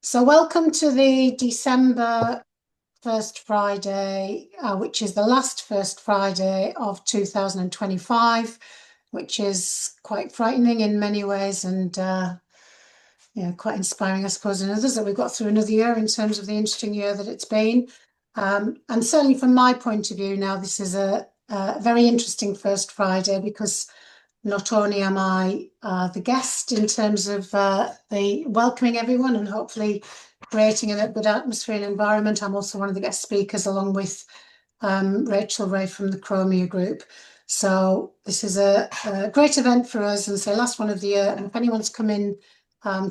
So welcome to the December first Friday, which is the last first Friday of 2025, which is quite frightening in many ways and quite inspiring, I suppose, in others that we've got through another year in terms of the interesting year that it's been. And certainly from my point of view now, this is a very interesting first Friday because not only am I the guest in terms of the welcoming everyone and hopefully creating a good atmosphere and environment, I'm also one of the guest speakers along with Rachel Ray from the Chromia Group. So this is a great event for us and say last one of the year. And if anyone's come in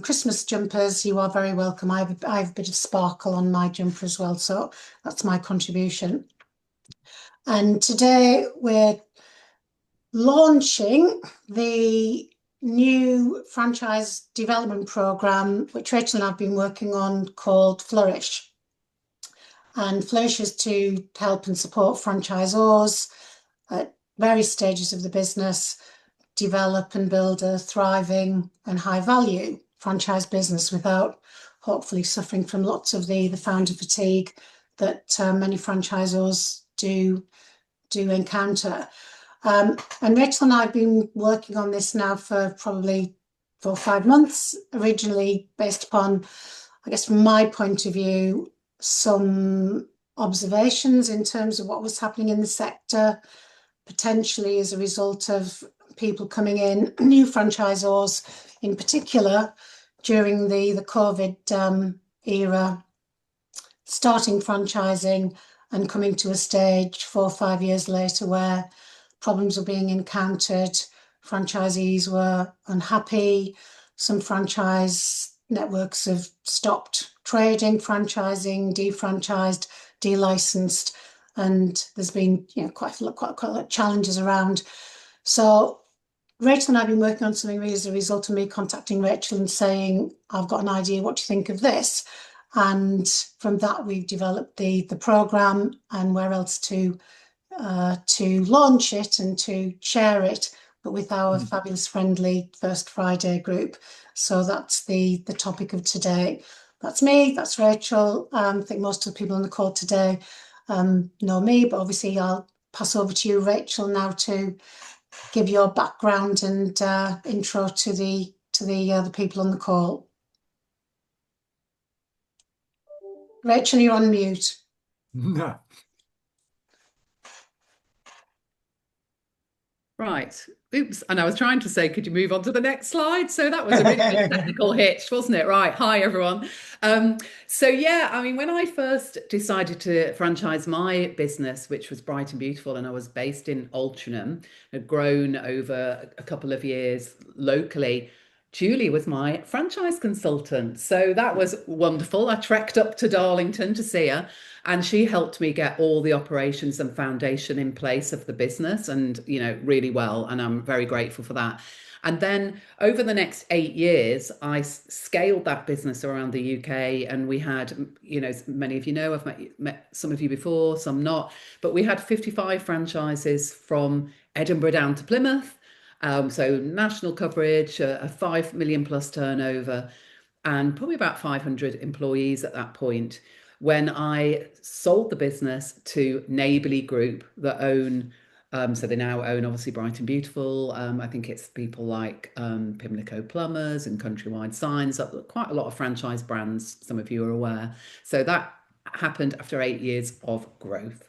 Christmas jumpers, you are very welcome. I have a bit of sparkle on my jumper as well. So that's my contribution. And today we're launching the new franchise development program, which Rachel and I have been working on, called Flourish. And Flourish is to help and support franchisors at various stages of the business develop and build a thriving and high value franchise business without hopefully suffering from lots of the founder fatigue that many franchisors do encounter. And Rachel and I have been working on this now for probably 4 or 5 months, originally based upon, I guess, from my point of view, some observations in terms of what was happening in the sector, potentially as a result of people coming in, new franchisors in particular, during the COVID era, starting franchising and coming to a stage 4 or 5 years later where problems were being encountered, franchisees were unhappy, some franchise networks have stopped trading, franchising, defranchised, delicensed, and there's been quite a lot of challenges around. So Rachel and I have been working on something really as a result of me contacting Rachel and saying, I've got an idea, what do you think of this? And from that, we've developed the programme and where else to launch it and to share it, but with our fabulous friendly First Friday group. So that's the topic of today. That's me, that's Rachel. I think most of the people on the call today know me, but obviously I'll pass over to you, Rachel, now to give your background and intro to the people on the call. Rachel, you're on mute. No. Right. Oops. And I was trying to say, could you move on to the next slide? So that was a really good technical hitch, wasn't it? Right. Hi, everyone. So yeah, I mean, when I first decided to franchise my business, which was Bright and Beautiful, and I was based in Altrincham, had grown over a couple of years locally. Julie was my franchise consultant. So that was wonderful. I trekked up to Darlington to see her, and she helped me get all the operations and foundation in place of the business and, really well. And I'm very grateful for that. And then over the next 8 years, I scaled that business around the UK. And we had, many of you know, I've met some of you before, some not, but we had 55 franchises from Edinburgh down to Plymouth. So national coverage, a 5 million plus turnover, and probably about 500 employees at that point. When I sold the business to Neighbourly Group that own, so they now own obviously Bright and Beautiful. I think it's people like Pimlico Plumbers and Countrywide Signs, quite a lot of franchise brands, some of you are aware. So that happened after 8 years of growth.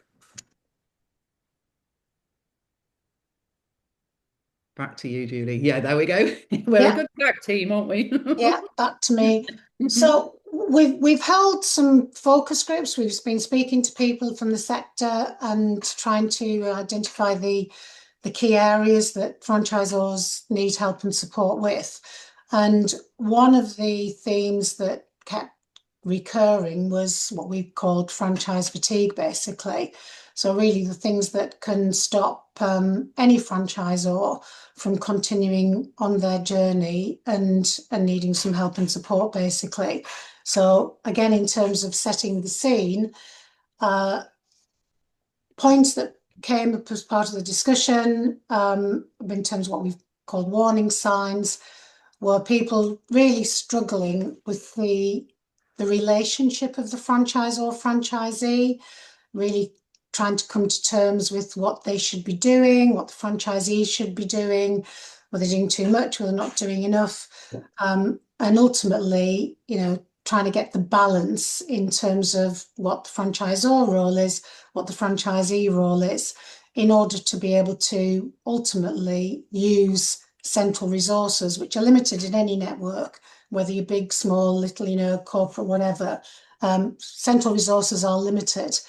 Back to you, Julie. Yeah, there we go. We're a good tag team, aren't we? Yeah, back to me. So we've held some focus groups. We've been speaking to people from the sector and trying to identify the key areas that franchisors need help and support with. And one of the themes that kept recurring was what we called franchise fatigue, basically. So really the things that can stop any franchisor from continuing on their journey and needing some help and support, basically. So again, in terms of setting the scene, points that came up as part of the discussion in terms of what we've called warning signs were people really struggling with the the relationship of the franchisor franchisee, really trying to come to terms with what they should be doing, what the franchisees should be doing, whether they're doing too much, whether they're not doing enough. And ultimately, trying to get the balance in terms of what the franchisor role is, what the franchisee role is, in order to be able to ultimately use central resources, which are limited in any network, whether you're big, small, little, corporate, whatever. Central resources are limited.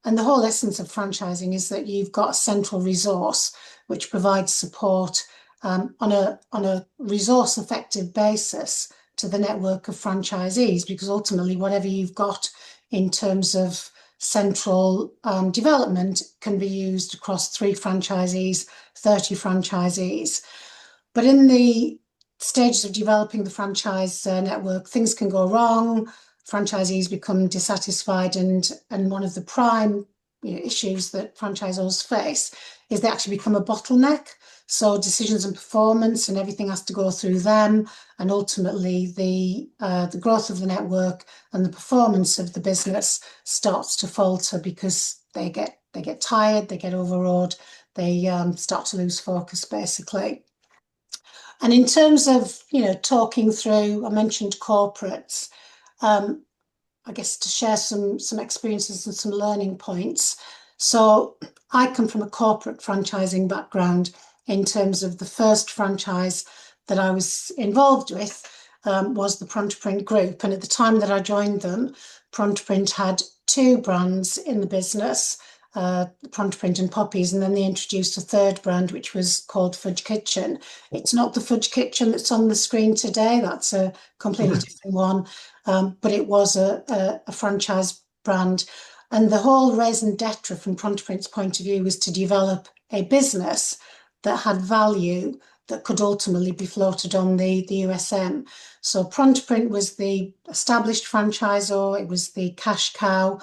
And the whole essence of franchising is that you've got a central resource which provides support on a resource effective basis to the network of franchisees, because ultimately whatever you've got in terms of central development can be used across 3 franchisees, 30 franchisees. But in the stages of developing the franchise network, things can go wrong. Franchisees become dissatisfied, and one of the prime issues that franchisors face is they actually become a bottleneck. So decisions and performance and everything has to go through them, and ultimately the growth of the network and the performance of the business starts to falter because they get tired, they get overawed, they start to lose focus basically. And in terms of talking through, I mentioned corporates. I guess to share some experiences and some learning points. So I come from a corporate franchising background in terms of the first franchise that I was involved with was the Prontoprint Group. And at the time that I joined them, Prontoprint had 2 brands in the business, Prontoprint and Poppies, and then they introduced a 3rd brand, which was called Fudge Kitchen. It's not the Fudge Kitchen that's on the screen today. That's a completely different one. But it was a franchise brand. And the whole raison d'etre from Prontoprint's point of view was to develop a business that had value that could ultimately be floated on the USM. So Prontoprint was the established franchisor, it was the cash cow.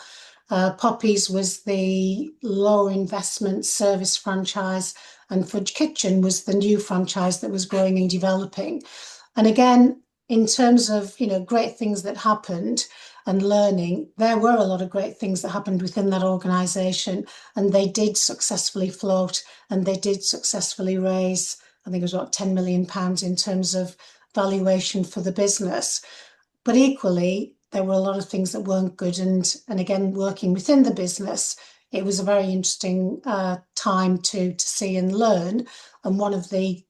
Poppies was the low investment service franchise, and Fudge Kitchen was the new franchise that was growing and developing. And again, in terms of great things that happened and learning, there were a lot of great things that happened within that organisation, and they did successfully float, and they did successfully raise, I think it was about £10 million in terms of valuation for the business. But equally, there were a lot of things that weren't good, and again, working within the business, it was a very interesting time to see and learn. And one of the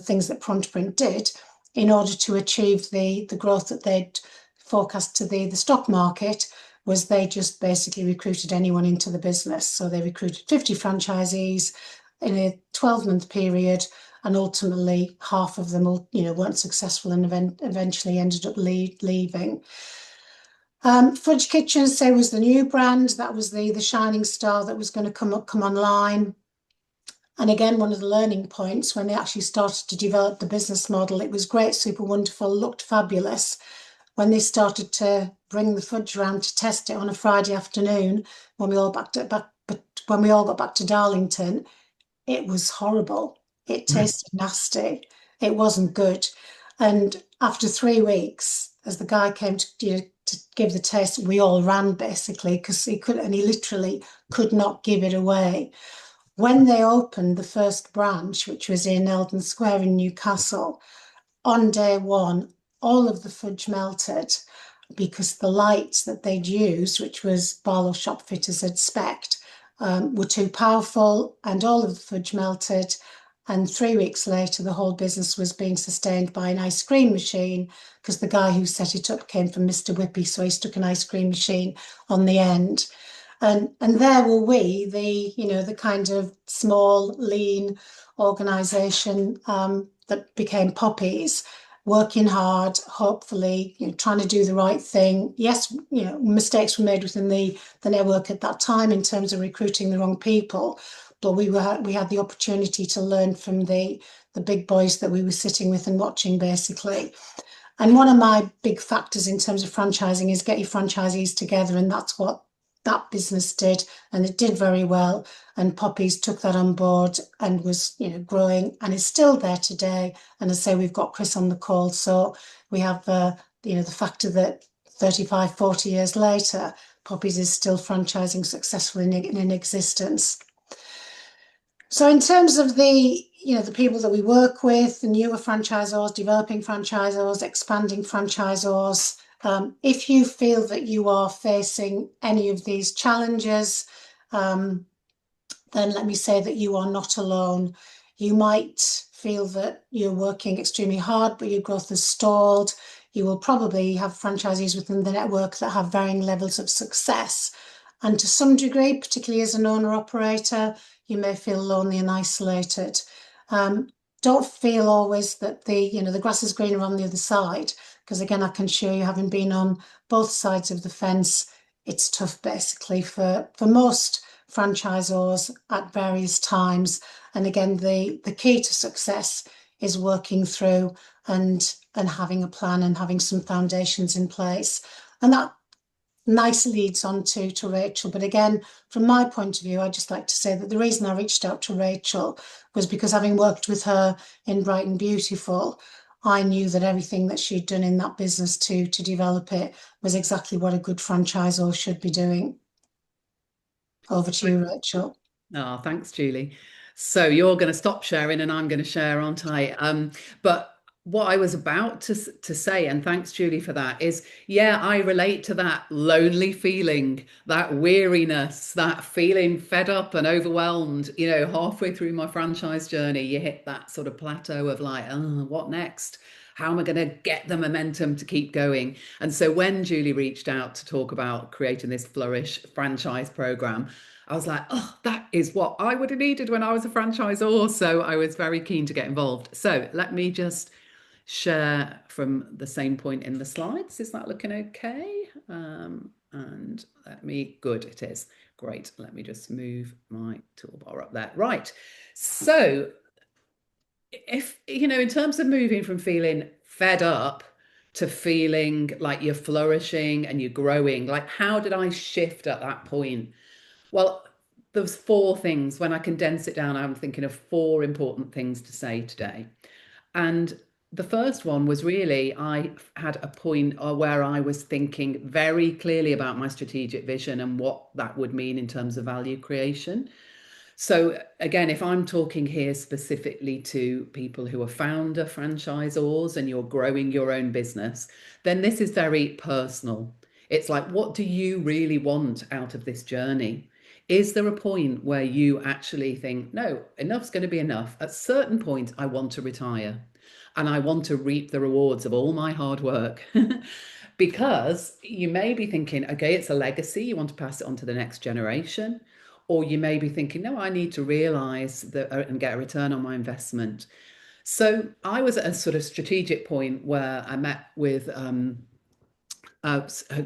things that Prontoprint did in order to achieve the growth that they'd forecast to the stock market was they just basically recruited anyone into the business. So they recruited 50 franchisees in a 12-month period, and ultimately half of them weren't successful and eventually ended up leaving. Fudge Kitchen, say, was the new brand. That was the shining star that was going to come online. And again, one of the learning points when they actually started to develop the business model, it was great, super wonderful, looked fabulous. When they started to bring the fudge around to test it on a Friday afternoon, when we all got back to Darlington, it was horrible. It tasted nasty. It wasn't good. And after 3 weeks, as the guy came to give the taste, we all ran basically because he literally could not give it away. When they opened the first branch, which was in Eldon Square in Newcastle, on day 1, all of the fudge melted because the lights that they'd used, which was Barlow shop fitters had spec'd, were too powerful, and all of the fudge melted. And 3 weeks later, the whole business was being sustained by an ice cream machine because the guy who set it up came from Mr. Whippy, so he stuck an ice cream machine on the end. And there were we, the kind of small, lean organisation that became Poppies, working hard, hopefully, trying to do the right thing. Yes, mistakes were made within the network at that time in terms of recruiting the wrong people, but we had the opportunity to learn from the big boys that we were sitting with and watching, basically. And one of my big factors in terms of franchising is get your franchisees together, and that's what that business did, and it did very well. And Poppies took that on board and was growing and is still there today. And as I say, we've got Chris on the call, so we have the factor that 35, 40 years later, Poppies is still franchising successfully in existence. So in terms of the people that we work with, the newer franchisors, developing franchisors, expanding franchisors, if you feel that you are facing any of these challenges, then let me say that you are not alone. You might feel that you're working extremely hard, but your growth has stalled. You will probably have franchisees within the network that have varying levels of success. And to some degree, particularly as an owner operator, you may feel lonely and isolated. Don't feel always that the grass is greener on the other side, because again, I can assure you, having been on both sides of the fence, it's tough basically for most franchisors at various times. And again, the key to success is working through and having a plan and having some foundations in place. And that nicely leads on to Rachel. But again, from my point of view, I'd just like to say that the reason I reached out to Rachel was because, having worked with her in Brighton Beautiful, I knew that everything that she'd done in that business to develop it was exactly what a good franchisor should be doing. Over to you, Rachel. Oh, thanks, Julie. So you're going to stop sharing and I'm going to share, aren't I? But what I was about to say, and thanks, Julie, for that, is yeah, I relate to that lonely feeling, that weariness, that feeling fed up and overwhelmed. Halfway through my franchise journey, you hit that sort of plateau of like, oh, what next? How am I going to get the momentum to keep going? And so when Julie reached out to talk about creating this Flourish franchise program, I was like, oh, that is what I would have needed when I was a franchisor. So I was very keen to get involved. So let me just share from the same point in the slides. Is that looking okay? And good, it is. Great. Let me just move my toolbar up there. Right. So if, in terms of moving from feeling fed up to feeling like you're flourishing and you're growing, like how did I shift at that point? Well, there's four things. When I condense it down, I'm thinking of four important things to say today. And the first one was really, I had a point where I was thinking very clearly about my strategic vision and what that would mean in terms of value creation. So again, if I'm talking here specifically to people who are founder franchisors and you're growing your own business, then this is very personal. It's like, what do you really want out of this journey? Is there a point where you actually think, no, enough's going to be enough? At a certain point, I want to retire and I want to reap the rewards of all my hard work. Because you may be thinking, okay, it's a legacy, you want to pass it on to the next generation. Or you may be thinking, no, I need to realize that and get a return on my investment. So I was at a sort of strategic point where I met with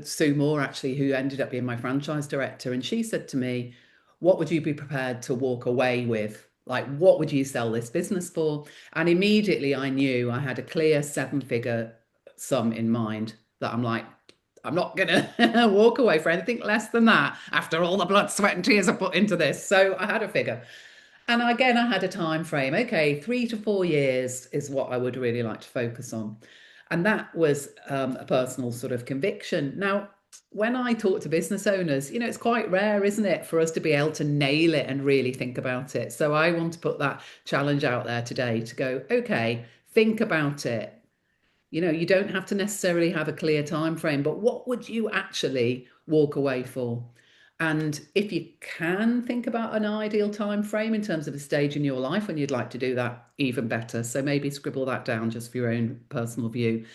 Sue Moore, actually, who ended up being my franchise director. And she said to me, what would you be prepared to walk away with? Like, what would you sell this business for? And immediately I knew I had a clear seven-figure sum in mind that I'm like, I'm not going to walk away for anything less than that after all the blood, sweat, and tears I put into this. So I had a figure. And again, I had a time frame. Okay, 3 to 4 years is what I would really like to focus on. And that was a personal sort of conviction. Now, when I talk to business owners, it's quite rare, isn't it, for us to be able to nail it and really think about it. So I want to put that challenge out there today to go, okay, think about it. You don't have to necessarily have a clear time frame, but what would you actually walk away for? And if you can think about an ideal time frame in terms of a stage in your life when you'd like to do that, even better. So maybe scribble that down just for your own personal view.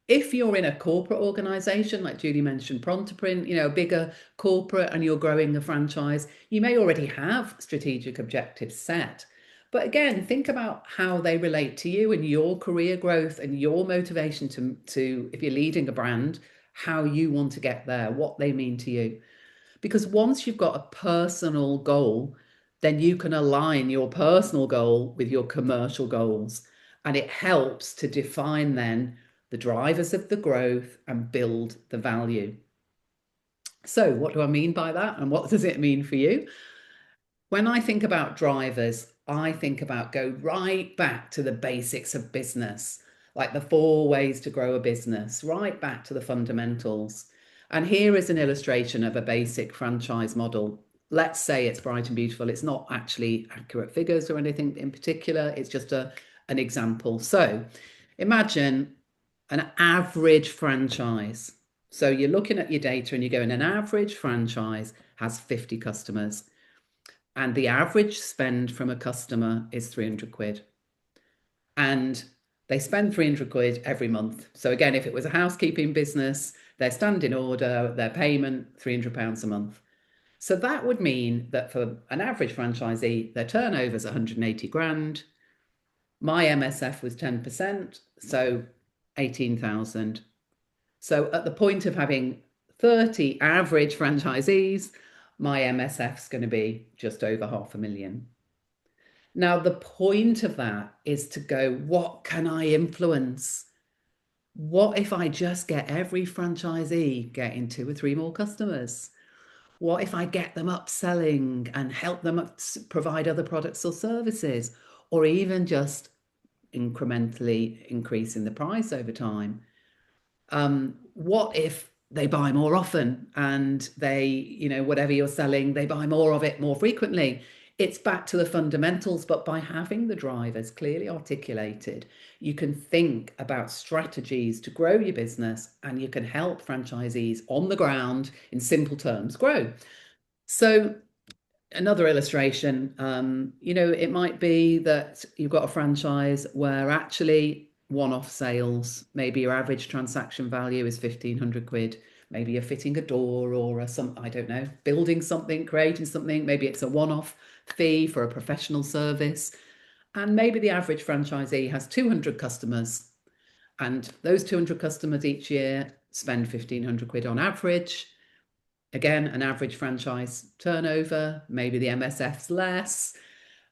If you're in a corporate organization, like Julie mentioned, Prontoprint, a bigger corporate, and you're growing a franchise, you may already have strategic objectives set. But again, think about how they relate to you and your career growth and your motivation to if you're leading a brand, how you want to get there, what they mean to you. Because once you've got a personal goal, then you can align your personal goal with your commercial goals. And it helps to define then the drivers of the growth and build the value. So, what do I mean by that? And what does it mean for you? When I think about drivers, I think about go right back to the basics of business. like the 4 ways to grow a business, right back to the fundamentals. And here is an illustration of a basic franchise model. Let's say it's bright and beautiful. It's not actually accurate figures or anything in particular. It's just an example. So imagine an average franchise. So you're looking at your data and you're going, an average franchise has 50 customers. And the average spend from a customer is 300 quid. And they spend 300 quid every month. So again, if it was a housekeeping business, their standing order, their payment, £300 a month. So that would mean that for an average franchisee, their turnover is 180 grand. My MSF was 10%, so 18,000. So at the point of having 30 average franchisees, my MSF is going to be just over 500,000. Now, the point of that is to go, what can I influence? What if I just get every franchisee getting 2 or 3 more customers? What if I get them upselling and help them provide other products or services, or even just incrementally increasing the price over time? What if they buy more often and whatever you're selling, they buy more of it more frequently? It's back to the fundamentals, but by having the drivers clearly articulated, you can think about strategies to grow your business, and you can help franchisees on the ground, in simple terms, grow. So another illustration, it might be that you've got a franchise where actually one-off sales, maybe your average transaction value is 1,500 quid. Maybe you're fitting a door or I don't know, building something, creating something. Maybe it's a one-off fee for a professional service. And maybe the average franchisee has 200 customers. And those 200 customers each year spend 1,500 quid on average. Again, an average franchise turnover, maybe the MSF's less,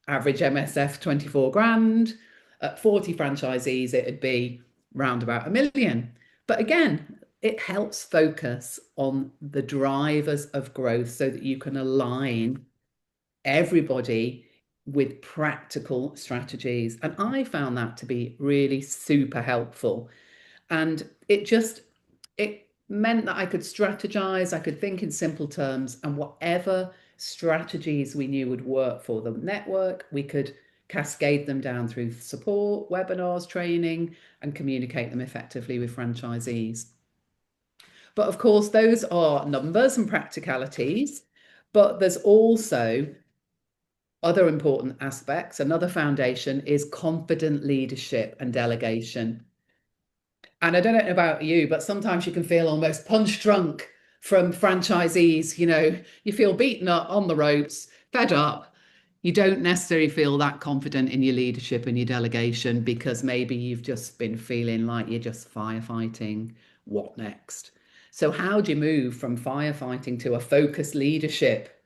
average MSF 24 grand. At 40 franchisees, it'd be round about 1 million. But again, it helps focus on the drivers of growth so that you can align everybody with practical strategies. And I found that to be really super helpful. And it meant that I could strategize, I could think in simple terms, and whatever strategies we knew would work for the network, we could cascade them down through support, webinars, training, and communicate them effectively with franchisees. But of course, those are numbers and practicalities, but there's also other important aspects. Another foundation is confident leadership and delegation. And I don't know about you, but sometimes you can feel almost punch drunk from franchisees. You feel beaten up on the ropes, fed up. You don't necessarily feel that confident in your leadership and your delegation because maybe you've just been feeling like you're just firefighting. What next? So how do you move from firefighting to a focused leadership?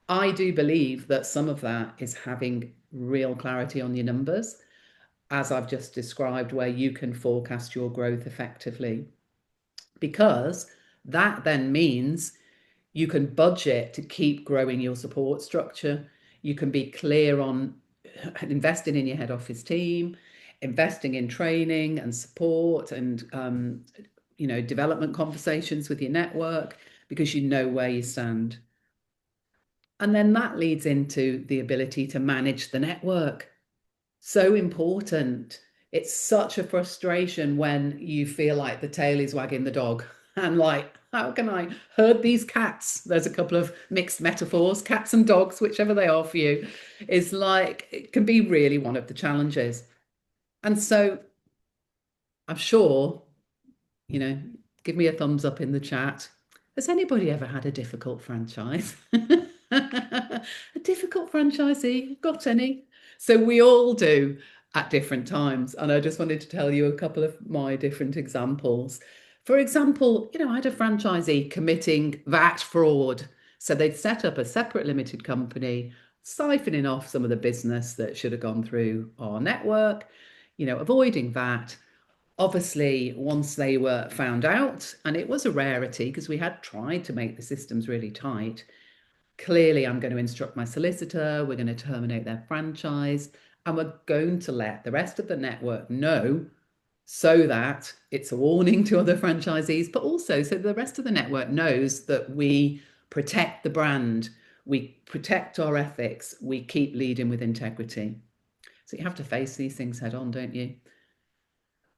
I do believe that some of that is having real clarity on your numbers, as I've just described, where you can forecast your growth effectively. Because that then means you can budget to keep growing your support structure. You can be clear on investing in your head office team, investing in training and support and development conversations with your network, because you know where you stand. And then that leads into the ability to manage the network. So important. It's such a frustration when you feel like the tail is wagging the dog and like, how can I herd these cats? There's a couple of mixed metaphors, cats and dogs, whichever they are for you, is like, it can be really one of the challenges. And so I'm sure, give me a thumbs up in the chat. Has anybody ever had a difficult franchise? A difficult franchisee? Got any? So we all do at different times. And I just wanted to tell you a couple of my different examples. For example, I had a franchisee committing VAT fraud. So they'd set up a separate limited company, siphoning off some of the business that should have gone through our network, avoiding VAT. Obviously, once they were found out, and it was a rarity because we had tried to make the systems really tight, clearly I'm going to instruct my solicitor, we're going to terminate their franchise, and we're going to let the rest of the network know so that it's a warning to other franchisees, but also so the rest of the network knows that we protect the brand, we protect our ethics, we keep leading with integrity. So you have to face these things head on, don't you?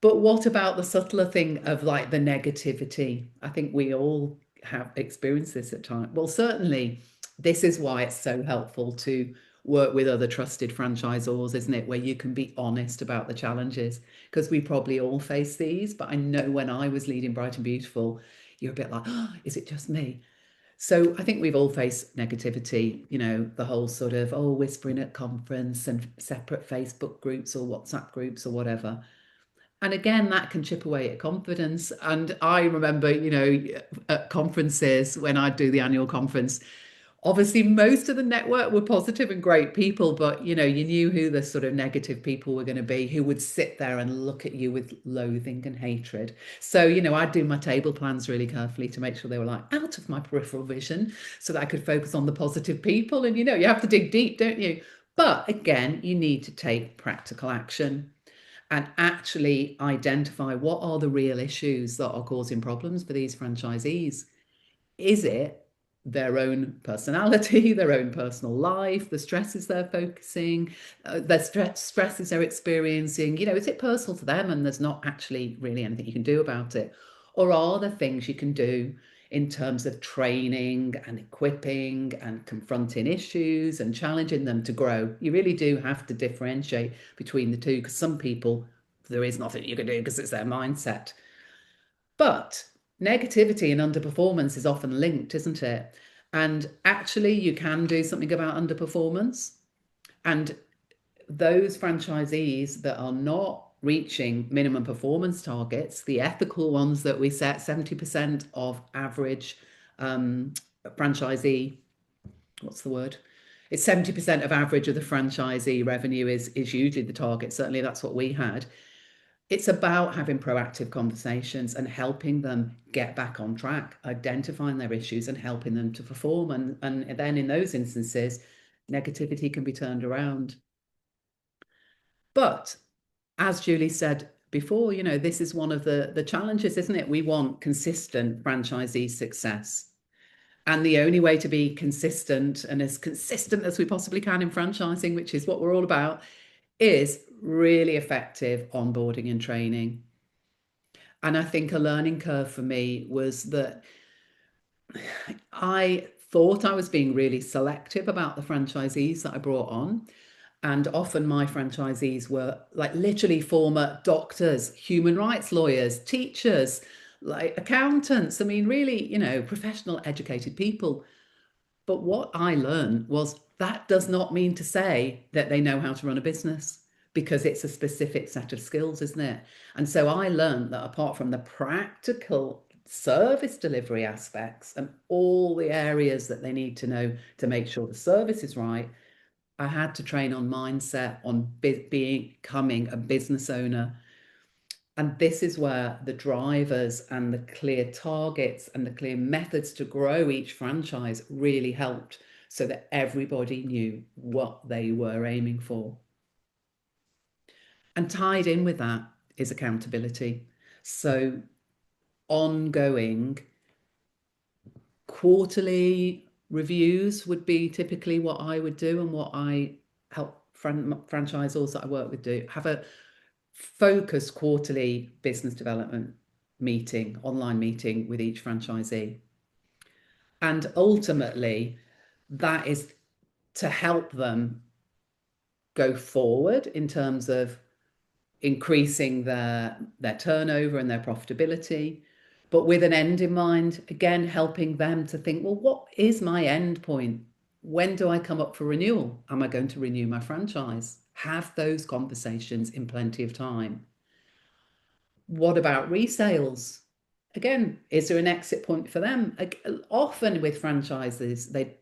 But what about the subtler thing of like the negativity? I think we all have experienced this at times. Well, certainly, this is why it's so helpful to work with other trusted franchisors, isn't it? Where you can be honest about the challenges, because we probably all face these. But I know when I was leading Bright and Beautiful, you're a bit like, oh, is it just me? So I think we've all faced negativity, you know, the whole sort of, oh, whispering at conference and separate Facebook groups or WhatsApp groups or whatever. And again, that can chip away at confidence. And I remember, you know, at conferences, when I'd do the annual conference, obviously most of the network were positive and great people, but, you know, you knew who the sort of negative people were going to be, who would sit there and look at you with loathing and hatred. So, you know, I'd do my table plans really carefully to make sure they were like out of my peripheral vision so that I could focus on the positive people. And, you know, you have to dig deep, don't you? But again, you need to take practical action and actually identify what are the real issues that are causing problems for these franchisees. Is it their own personality, their own personal life, the stresses they're focusing, the stresses they're experiencing? You know, is it personal to them and there's not actually really anything you can do about it? Or are there things you can do in terms of training and equipping and confronting issues and challenging them to grow? You really do have to differentiate between the two, because some people, there is nothing you can do because it's their mindset. But negativity and underperformance is often linked, isn't it? And actually, you can do something about underperformance. And those franchisees that are not reaching minimum performance targets, the ethical ones that we set, 70% of average franchisee, what's the word? It's 70% of average of the franchisee revenue is usually the target. Certainly that's what we had. It's about having proactive conversations and helping them get back on track, identifying their issues and helping them to perform. And then in those instances, negativity can be turned around. But as Julie said before, you know, this is one of the challenges, isn't it? We want consistent franchisee success. And the only way to be consistent and as consistent as we possibly can in franchising, which is what we're all about, is really effective onboarding and training. And I think a learning curve for me was that I thought I was being really selective about the franchisees that I brought on. And often my franchisees were like literally former doctors, human rights lawyers, teachers, like accountants. I mean, really, you know, professional, educated people. But what I learned was that does not mean to say that they know how to run a business, because it's a specific set of skills, isn't it? And so I learned that apart from the practical service delivery aspects and all the areas that they need to know to make sure the service is right, I had to train on mindset, on becoming a business owner. And this is where the drivers and the clear targets and the clear methods to grow each franchise really helped, so that everybody knew what they were aiming for. And tied in with that is accountability. So ongoing quarterly reviews would be typically what I would do, and what I help franchisors that I work with do. Have a focused quarterly business development meeting, online meeting with each franchisee. And ultimately, that is to help them go forward in terms of increasing their turnover and their profitability, but with an end in mind, again, helping them to think, well, what is my end point? When do I come up for renewal? Am I going to renew my franchise? Have those conversations in plenty of time. What about resales? Again, is there an exit point for them? Often with franchises, they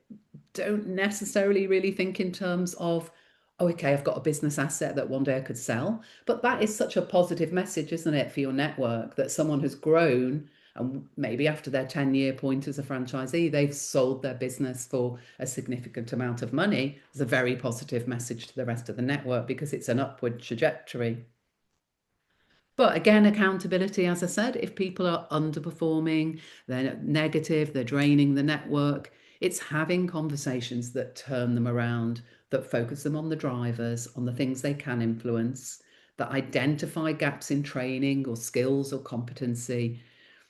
don't necessarily really think in terms of, oh, okay, I've got a business asset that one day I could sell. But that is such a positive message, isn't it, for your network, that someone has grown and maybe after their 10-year point as a franchisee, they've sold their business for a significant amount of money. It's a very positive message to the rest of the network because it's an upward trajectory. But again, accountability, as I said, if people are underperforming, they're negative, they're draining the network, it's having conversations that turn them around, that focus them on the drivers, on the things they can influence, that identify gaps in training or skills or competency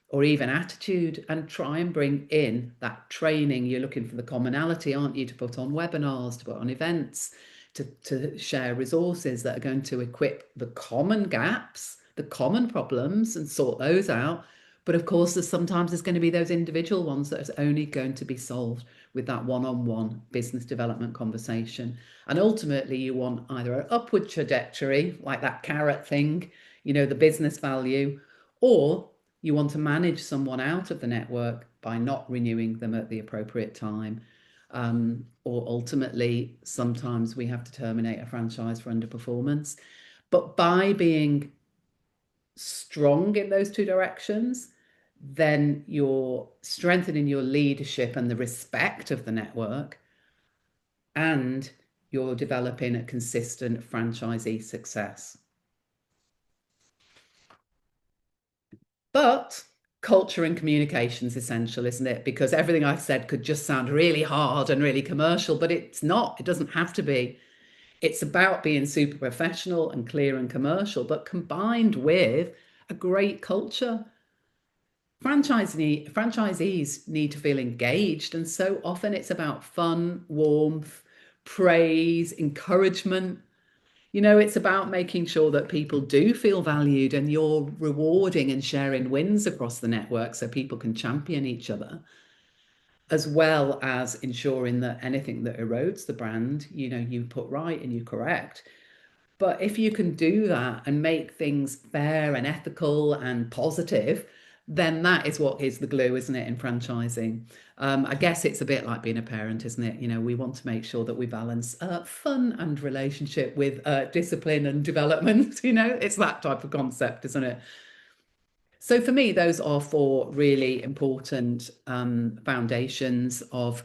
or even attitude, and try and bring in that training. You're looking for the commonality, aren't you, to put on webinars, to put on events, to share resources that are going to equip the common gaps, the common problems, and sort those out. But of course, there's going to be those individual ones that are only going to be solved with that one-on-one business development conversation. And ultimately, you want either an upward trajectory, like that carrot thing, the business value, or you want to manage someone out of the network by not renewing them at the appropriate time. Or ultimately, sometimes we have to terminate a franchise for underperformance. But by being strong in those two directions, then you're strengthening your leadership and the respect of the network, and you're developing a consistent franchisee success. But culture and communication is essential, isn't it? Because everything I've said could just sound really hard and really commercial, but it's not. It doesn't have to be. It's about being super professional and clear and commercial, but combined with a great culture. Franchisees need to feel engaged, and so often it's about fun, warmth, praise, encouragement. It's about making sure that people do feel valued, and you're rewarding and sharing wins across the network so people can champion each other, as well as ensuring that anything that erodes the brand, you put right and you correct. But if you can do that and make things fair and ethical and positive, then that is what is the glue, isn't it, in franchising? I guess it's a bit like being a parent, isn't it? We want to make sure that we balance fun and relationship with discipline and development. It's that type of concept, isn't it? So for me, those are four really important foundations of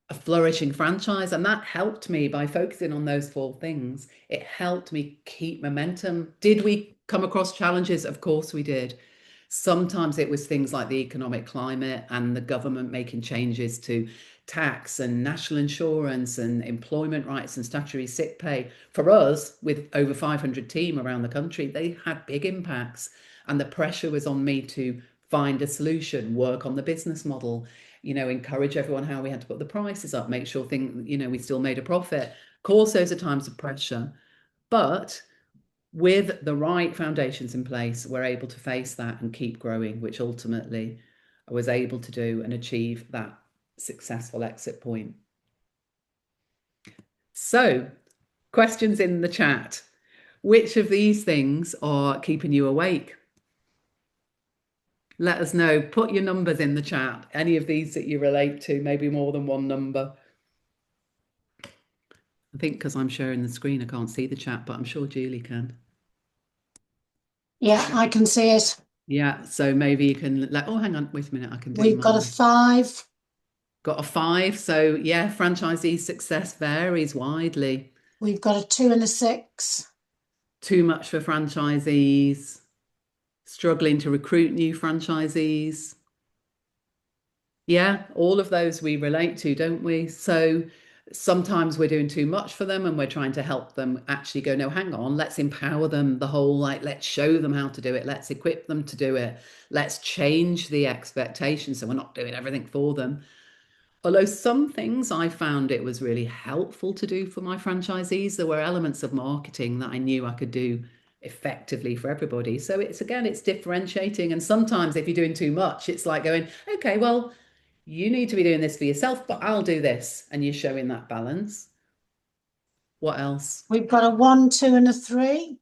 a flourishing franchise. And that helped me by focusing on those four things. It helped me keep momentum. Did we come across challenges? Of course we did. Sometimes it was things like the economic climate and the government making changes to tax and national insurance and employment rights and statutory sick pay. For us, with over 500 team around the country, they had big impacts. And the pressure was on me to find a solution, work on the business model, encourage everyone how we had to put the prices up, make sure we still made a profit. Of course, those are times of pressure, but with the right foundations in place, we're able to face that and keep growing, which ultimately I was able to do and achieve that successful exit point. So, questions in the chat. Which of these things are keeping you awake? Let us know. Put your numbers in the chat. Any of these that you relate to, maybe more than one number. I think because I'm sharing the screen, I can't see the chat, but I'm sure Julie can. Yeah, I can see it. Yeah, so maybe you can oh, hang on, wait a minute, I can do We've got a 5. Got a 5. So yeah, franchisee success varies widely. We've got a 2 and a 6. Too much for franchisees. Struggling to recruit new franchisees. Yeah, all of those we relate to, don't we? So sometimes we're doing too much for them and we're trying to help them actually go, no, hang on, let's empower them. The whole, let's show them how to do it. Let's equip them to do it. Let's change the expectations so we're not doing everything for them. Although some things I found it was really helpful to do for my franchisees, there were elements of marketing that I knew I could do effectively for everybody. So it's differentiating. And sometimes if you're doing too much, it's like going, okay, well, you need to be doing this for yourself, but I'll do this. And you're showing that balance. What else? We've got a 1, 2 and a 3.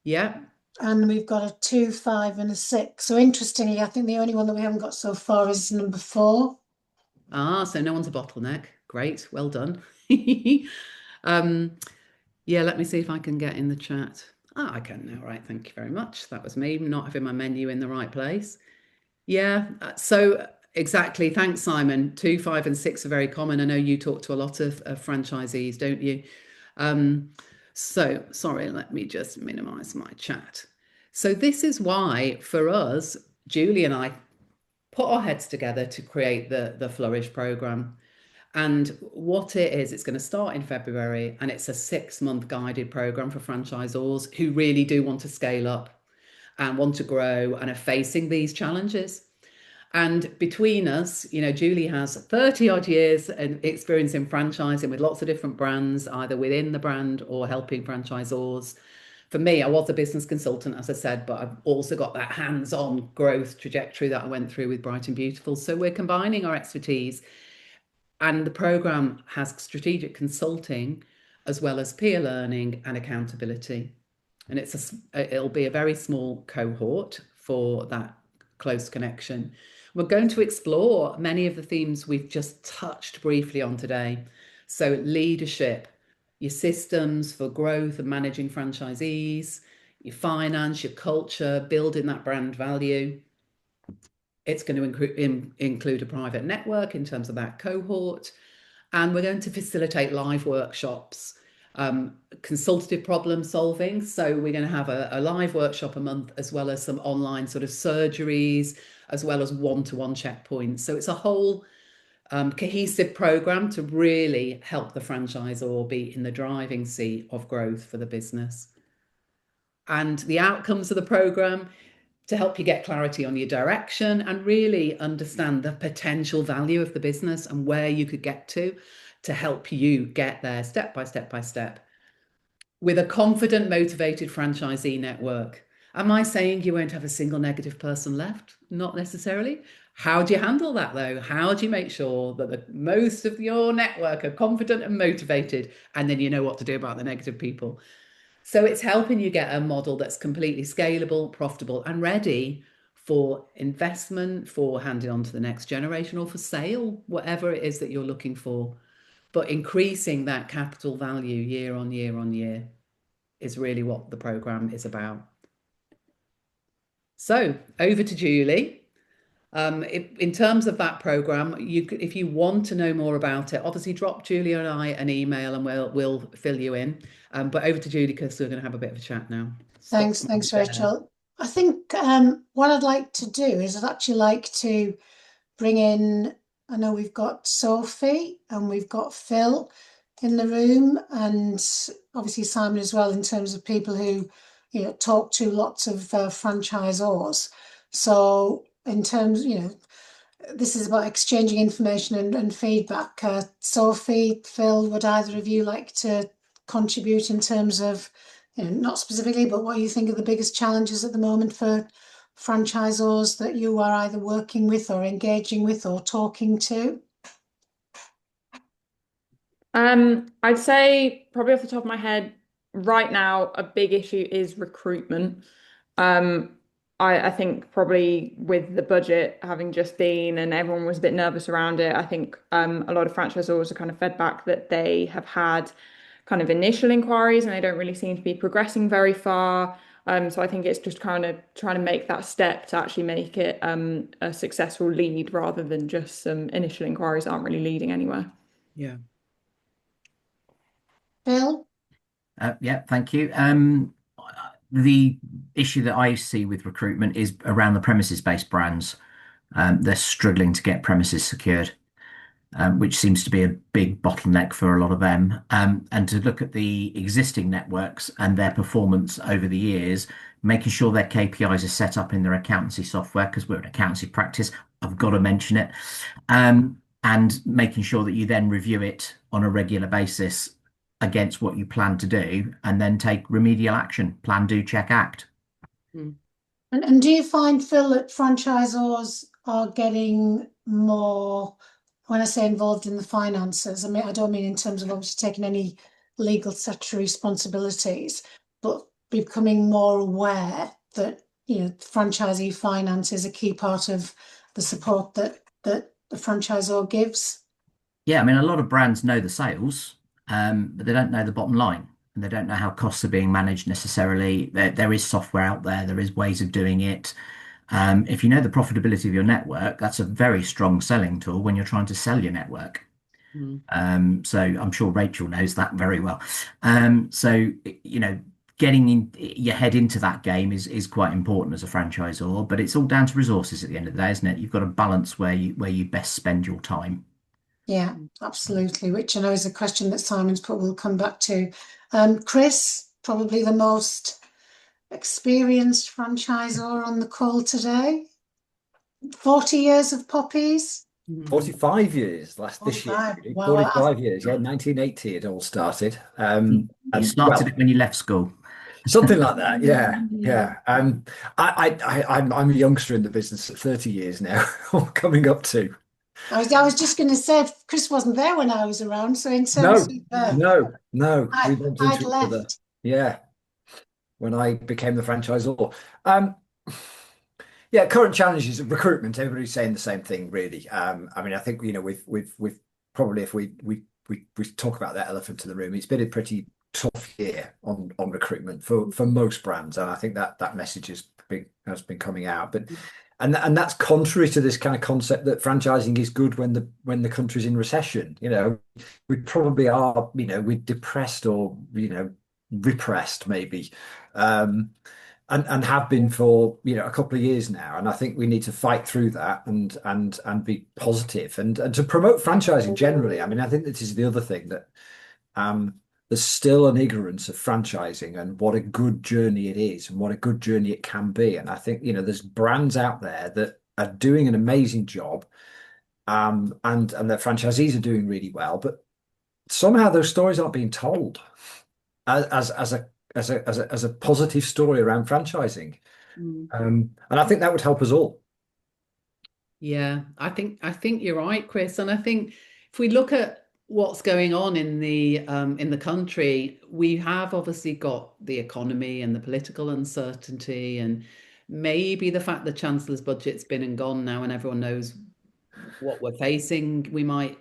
Yeah. And we've got a 2, 5 and a 6. So interestingly, I think the only one that we haven't got so far is number 4. So no one's a bottleneck. Great. Well done. Yeah, let me see if I can get in the chat. I can now. Right. Thank you very much. That was me not having my menu in the right place. Yeah. So exactly. Thanks, Simon. 2, 5 and 6 are very common. I know you talk to a lot of franchisees, don't you? So, sorry, let me just minimize my chat. So, this is why for us, Julie and I put our heads together to create the Flourish program. And what it is, it's going to start in February and it's a 6 month guided program for franchisors who really do want to scale up and want to grow and are facing these challenges. And between us, Julie has 30 odd years and experience in franchising with lots of different brands, either within the brand or helping franchisors. For me, I was a business consultant, as I said, but I've also got that hands-on growth trajectory that I went through with Bright and Beautiful. So we're combining our expertise, and the program has strategic consulting as well as peer learning and accountability. And it'll be a very small cohort for that close connection. We're going to explore many of the themes we've just touched briefly on today. So leadership, your systems for growth and managing franchisees, your finance, your culture, building that brand value. It's going to include a private network in terms of that cohort. And we're going to facilitate live workshops, consultative problem solving. So we're going to have a live workshop a month, as well as some online sort of surgeries, as well as one-to-one checkpoints. So it's a whole cohesive program to really help the franchisor be in the driving seat of growth for the business. And the outcomes of the program to help you get clarity on your direction and really understand the potential value of the business and where you could get to help you get there step by step by step with a confident, motivated franchisee network. Am I saying you won't have a single negative person left? Not necessarily. How do you handle that though? How do you make sure that the most of your network are confident and motivated, and then you know what to do about the negative people? So it's helping you get a model that's completely scalable, profitable, and ready for investment, for handing on to the next generation, or for sale, whatever it is that you're looking for. But increasing that capital value year on year on year is really what the program is about. So over to Julie. In terms of that program, if you want to know more about it, obviously drop Julia and I an email and we'll fill you in. But over to Julie, because we're going to have a bit of a chat now. Thanks, Rachel. I think what I'd like to do is I'd actually like to bring in, I know we've got Sophie and we've got Phil in the room, and obviously Simon as well, in terms of people who, talk to lots of franchisors. So in terms, this is about exchanging information and feedback. Sophie, Phil, would either of you like to contribute in terms of, not specifically, but what you think are the biggest challenges at the moment for franchisors that you are either working with or engaging with or talking to? I'd say probably off the top of my head, right now, a big issue is recruitment. Um, I think probably with the budget having just been and everyone was a bit nervous around it, I think a lot of franchisors are kind of fed back that they have had kind of initial inquiries and they don't really seem to be progressing very far. So I think it's just kind of trying to make that step to actually make it a successful lead rather than just some initial inquiries that aren't really leading anywhere. Yeah. Phil? Yeah, thank you. The issue that I see with recruitment is around the premises-based brands. They're struggling to get premises secured, which seems to be a big bottleneck for a lot of them. And to look at the existing networks and their performance over the years, making sure their KPIs are set up in their accountancy software, because we're an accountancy practice, I've got to mention it, and making sure that you then review it on a regular basis against what you plan to do, and then take remedial action. Plan, do, check, act. And do you find, Phil, that franchisors are getting more, when I say involved in the finances, I mean, I don't mean in terms of obviously taking any legal statutory responsibilities, but becoming more aware that, franchisee finance is a key part of the support that the franchisor gives? Yeah, I mean, a lot of brands know the sales, but they don't know the bottom line, and they don't know how costs are being managed necessarily. There is software out there. There is ways of doing it. If you know the profitability of your network, that's a very strong selling tool when you're trying to sell your network. So I'm sure Rachel knows that very well. So, getting your head into that game is quite important as a franchisor, but it's all down to resources at the end of the day, isn't it? You've got to balance where you best spend your time. Yeah, absolutely. Which I know is a question that Simon's put. We'll come back to. Chris, probably the most experienced franchisor on the call today. 40 years of Poppies. 45 years this year. 45. Really. Wow. 45 years. Yeah, 1980 it all started. You started it when you left school. Something like that. Yeah, yeah. I'm a youngster in the business at 30 years now, coming up to. I was just going to say, Chris wasn't there when I was around, so in No, terms of no. We bumped I'd into each other. left. Yeah, when I became the franchisor. Yeah, current challenges of recruitment. Everybody's saying the same thing, really. I mean, I think we've probably, if we talk about that elephant in the room, it's been a pretty tough year on recruitment for most brands, and I think that message has been coming out. But and that's contrary to this kind of concept that franchising is good when the country's in recession. We probably are. We're depressed or repressed maybe. And have been for a couple of years now, and I think we need to fight through that and be positive and to promote franchising generally. I mean, I think this is the other thing that there's still an ignorance of franchising and what a good journey it is and what a good journey it can be. And I think there's brands out there that are doing an amazing job, and their franchisees are doing really well, but somehow those stories aren't being told as a positive story around franchising. And I think that would help us all. Yeah, I think you're right, Chris. And I think if we look at what's going on in the country, we have obviously got the economy and the political uncertainty, and maybe the fact the Chancellor's budget's been and gone now, and everyone knows what we're facing. We might,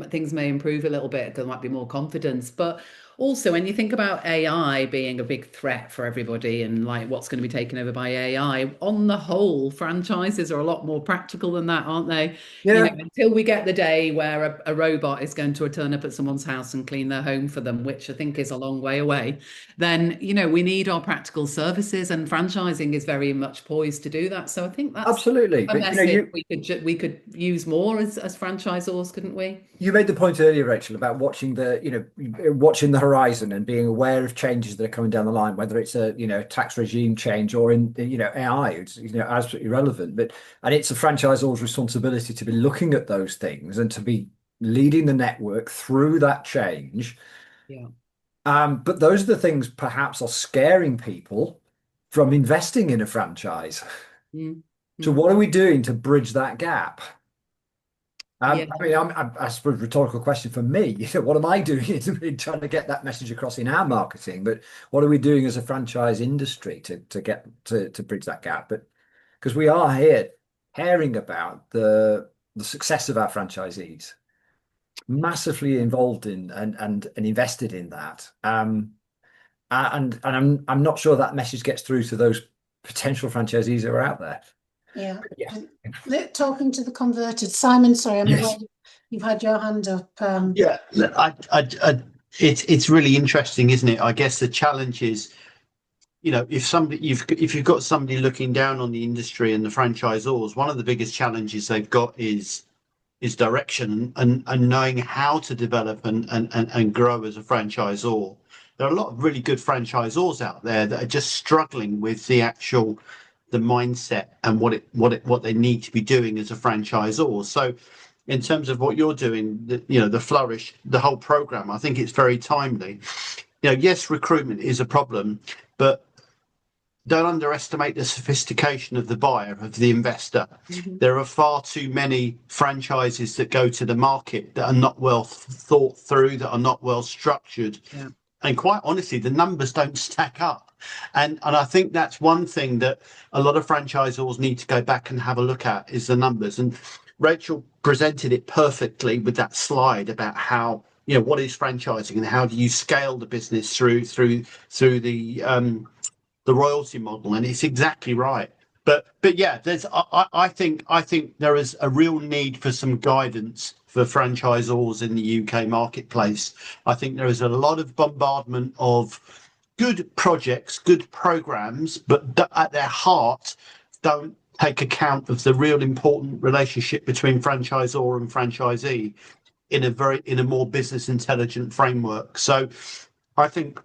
things may improve a little bit because there might be more confidence. But also, when you think about AI being a big threat for everybody and like what's going to be taken over by AI, on the whole, franchises are a lot more practical than that, aren't they? Yeah. Until we get the day where a robot is going to turn up at someone's house and clean their home for them, which I think is a long way away, then, we need our practical services, and franchising is very much poised to do that. So I think that's absolutely a message we could use more as franchisors, couldn't we? You made the point earlier, Rachel, about watching the horizon and being aware of changes that are coming down the line, whether it's a tax regime change or in AI. It's absolutely relevant. And it's a franchisor's responsibility to be looking at those things and to be leading the network through that change. Yeah. But those are the things perhaps are scaring people from investing in a franchise. So what are we doing to bridge that gap? I mean, I suppose rhetorical question for me. What am I doing in trying to get that message across in our marketing? But what are we doing as a franchise industry to get to bridge that gap? But because we are here hearing about the success of our franchisees, massively involved in and invested in that, and I'm not sure that message gets through to those potential franchisees that are out there. Yeah. Talking to the converted, Simon, sorry, I'm aware you've had your hand up. Yeah, it's really interesting, isn't it? I guess the challenge is, if you've got somebody looking down on the industry and the franchisors, one of the biggest challenges they've got is direction and knowing how to develop and grow as a franchisor. There are a lot of really good franchisors out there that are just struggling with the mindset and what they need to be doing as a franchisor. So in terms of what you're doing, the Flourish, the whole program, I think it's very timely. Yes, recruitment is a problem, but don't underestimate the sophistication of the buyer, of the investor. There are far too many franchises that go to the market that are not well thought through, that are not well structured. Yeah. And quite honestly, the numbers don't stack up. And I think that's one thing that a lot of franchisors need to go back and have a look at, is the numbers. And Rachel presented it perfectly with that slide about how, what is franchising and how do you scale the business through the royalty model. And it's exactly right. But yeah, I think there is a real need for some guidance for franchisors in the UK marketplace. I think there is a lot of bombardment of good projects, good programs, but at their heart don't take account of the real important relationship between franchisor and franchisee in a more business intelligent framework. So I think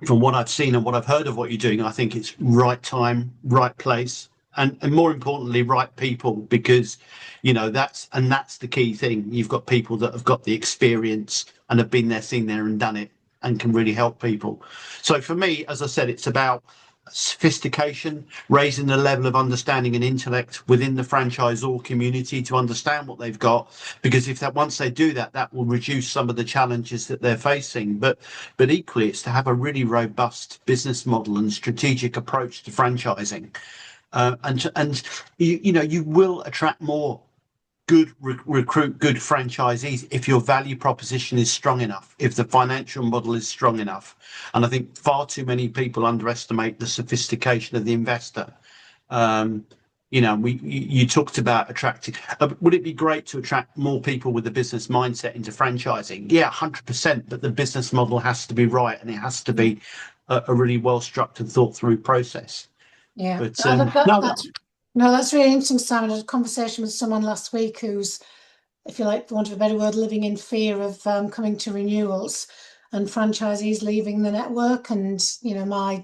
from what I've seen and what I've heard of what you're doing, I think it's right time, right place, and more importantly, right people, because that's the key thing. You've got people that have got the experience and have been there, seen there, and done it, and can really help people. So for me, as I said, it's about sophistication, raising the level of understanding and intellect within the franchisor community to understand what they've got, because once they do that, that will reduce some of the challenges that they're facing. But equally, it's to have a really robust business model and strategic approach to franchising, and you will attract more recruit good franchisees if your value proposition is strong enough, if the financial model is strong enough. And I think far too many people underestimate the sophistication of the investor. You talked about attracting. Would it be great to attract more people with a business mindset into franchising? Yeah, 100%. But the business model has to be right, and it has to be a really well structured, thought through process. Yeah, But that's really interesting, Simon. I had a conversation with someone last week who's, if you like, for want of a better word, living in fear of coming to renewals and franchisees leaving the network. And, my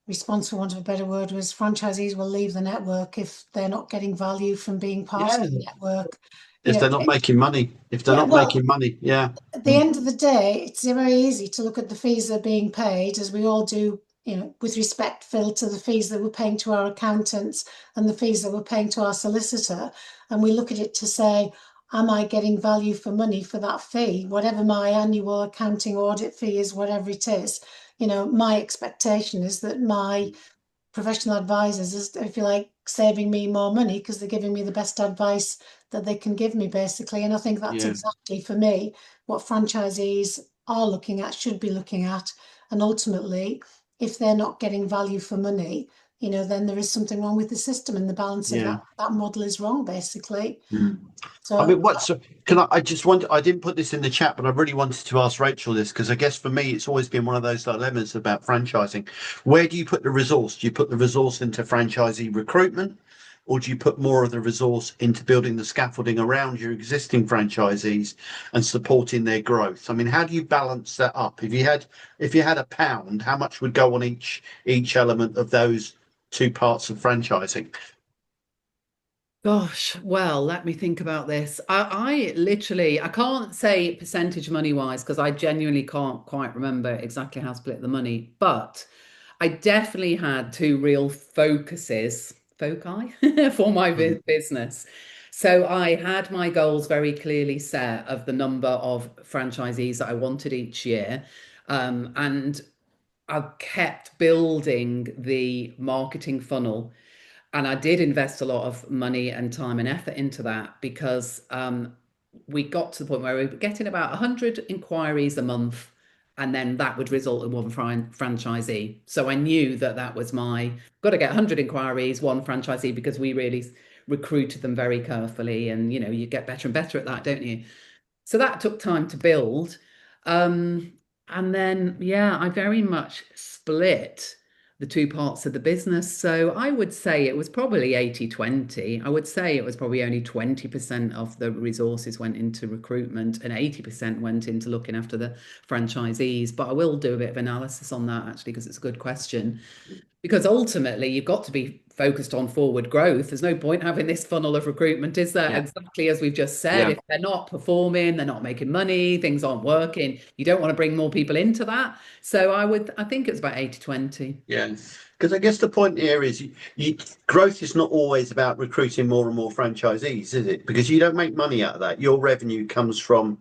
response, for want of a better word, was franchisees will leave the network if they're not getting value from being part of the network. If they're not making money, At the end of the day, it's very easy to look at the fees that are being paid, as we all do, with respect, Phil, to the fees that we're paying to our accountants and the fees that we're paying to our solicitor. And we look at it to say, am I getting value for money for that fee? Whatever my annual accounting audit fee is, whatever it is, my expectation is that my professional advisors is, if you like, saving me more money because they're giving me the best advice that they can give me, basically. And I think that's exactly, for me, what franchisees are looking at, should be looking at. And ultimately, if they're not getting value for money, then there is something wrong with the system, and the balance of that model is wrong, basically. So I mean, I didn't put this in the chat, but I really wanted to ask Rachel this, because I guess for me, it's always been one of those dilemmas about franchising. Where do you put the resource? Do you put the resource into franchisee recruitment, or do you put more of the resource into building the scaffolding around your existing franchisees and supporting their growth? I mean, how do you balance that up? If you had £1, how much would go on each element of those two parts of franchising? Gosh, well, let me think about this. I literally, I can't say percentage money wise, because I genuinely can't quite remember exactly how to split the money, but I definitely had two real foci for my business. So I had my goals very clearly set of the number of franchisees that I wanted each year. And I kept building the marketing funnel. And I did invest a lot of money and time and effort into that, because we got to the point where we were getting about 100 inquiries a month, and then that would result in one franchisee. So I knew that was got to get 100 inquiries, one franchisee, because we really recruited them very carefully. And, you get better and better at that, don't you? So that took time to build. And then, I very much split the two parts of the business. So I would say it was probably 80-20. I would say it was probably only 20% of the resources went into recruitment and 80% went into looking after the franchisees. But I will do a bit of analysis on that, actually, because it's a good question. Because ultimately, you've got to be focused on forward growth. There's no point having this funnel of recruitment, is there? Exactly as we've just said. If they're not performing, they're not making money, things aren't working, you don't want to bring more people into that. So I think it's about 80-20. Yeah, because I guess the point here is growth is not always about recruiting more and more franchisees, is it? Because you don't make money out of that. Your revenue comes from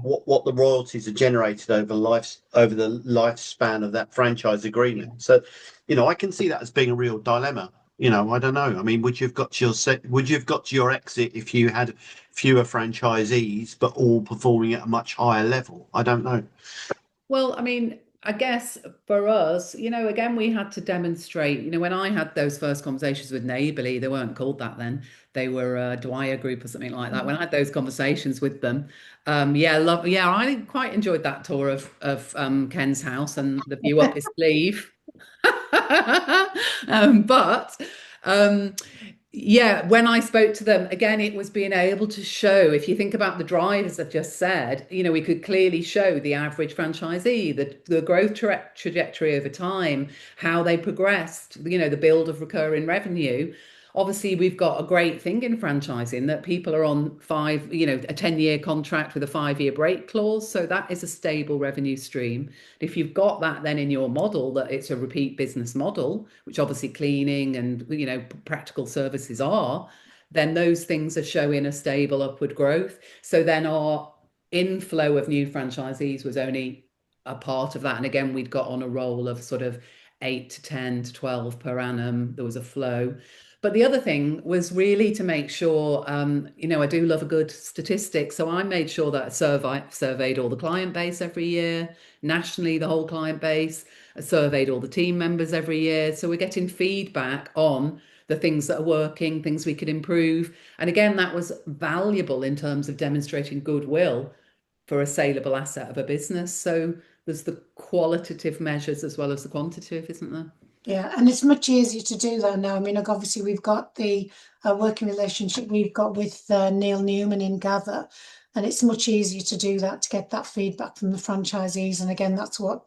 what the royalties are generated over the lifespan of that franchise agreement. So, I can see that as being a real dilemma. I don't know. I mean, would you have got to your exit if you had fewer franchisees but all performing at a much higher level? I don't know. Well, I mean, I guess for us, again, we had to demonstrate, when I had those first conversations with Neighbourly, they weren't called that then. They were a Dwyer group or something like that. When I had those conversations with them, I quite enjoyed that tour of Ken's house and the view up his sleeve. But yeah, when I spoke to them, again, it was being able to show, if you think about the drivers I've just said, we could clearly show the average franchisee, the growth trajectory over time, how they progressed, the build of recurring revenue. Obviously, we've got a great thing in franchising that people are on a 10-year contract with a 5-year break clause. So that is a stable revenue stream. If you've got that then in your model, that it's a repeat business model, which obviously cleaning and, practical services are, then those things are showing a stable upward growth. So then our inflow of new franchisees was only a part of that. And again, we'd got on a roll of sort of 8 to 10 to 12 per annum. There was a flow. But the other thing was really to make sure, I do love a good statistic. So I made sure that I surveyed all the client base every year, nationally, the whole client base. I surveyed all the team members every year. So we're getting feedback on the things that are working, things we could improve. And again, that was valuable in terms of demonstrating goodwill for a saleable asset of a business. So there's the qualitative measures as well as the quantitative, isn't there? Yeah, and it's much easier to do that now. I mean, like obviously we've got the working relationship we've got with Neil Newman in Gather, and it's much easier to do that, to get that feedback from the franchisees. And again, that's what,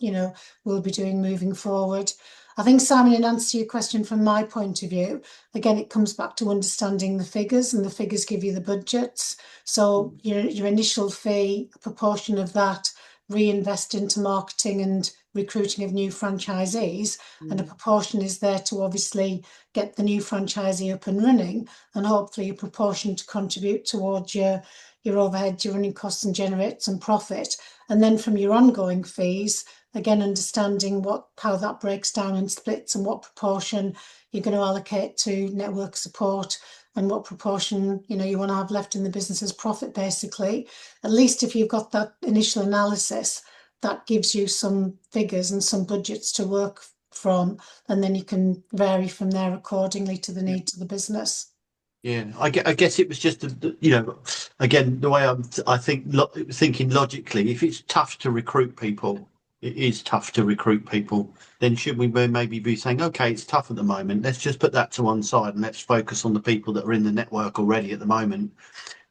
we'll be doing moving forward. I think, Simon, in answer to your question from my point of view, again, it comes back to understanding the figures, and the figures give you the budgets. So your initial fee, a proportion of that, reinvest into marketing and recruiting of new franchisees, and a proportion is there to obviously get the new franchisee up and running, and hopefully a proportion to contribute towards your overhead, your running costs, and generate some profit. And then from your ongoing fees, again, understanding how that breaks down and splits, and what proportion you're going to allocate to network support, and what proportion you want to have left in the business as profit. Basically, at least if you've got that initial analysis, that gives you some figures and some budgets to work from, and then you can vary from there accordingly to the needs of the business. Yeah, I guess it was just, again, the way I think, thinking logically, if it's tough to recruit people, it is tough to recruit people, then should we maybe be saying, okay, it's tough at the moment, let's just put that to one side and let's focus on the people that are in the network already at the moment,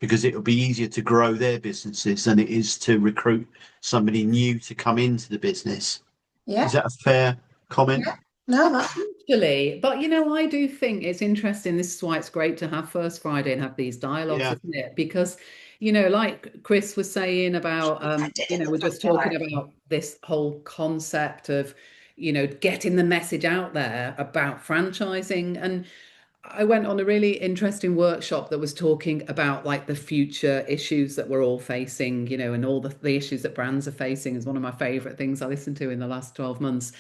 because it'll be easier to grow their businesses than it is to recruit somebody new to come into the business. Yeah. Is that a fair comment? Yeah. No, Actually, but I do think it's interesting. This is why it's great to have First Friday and have these dialogues, isn't it? Because, like Chris was saying about, we're just talking about this whole concept of, getting the message out there about franchising. And I went on a really interesting workshop that was talking about like the future issues that we're all facing, and all the issues that brands are facing is one of my favorite things I listened to in the last 12 months.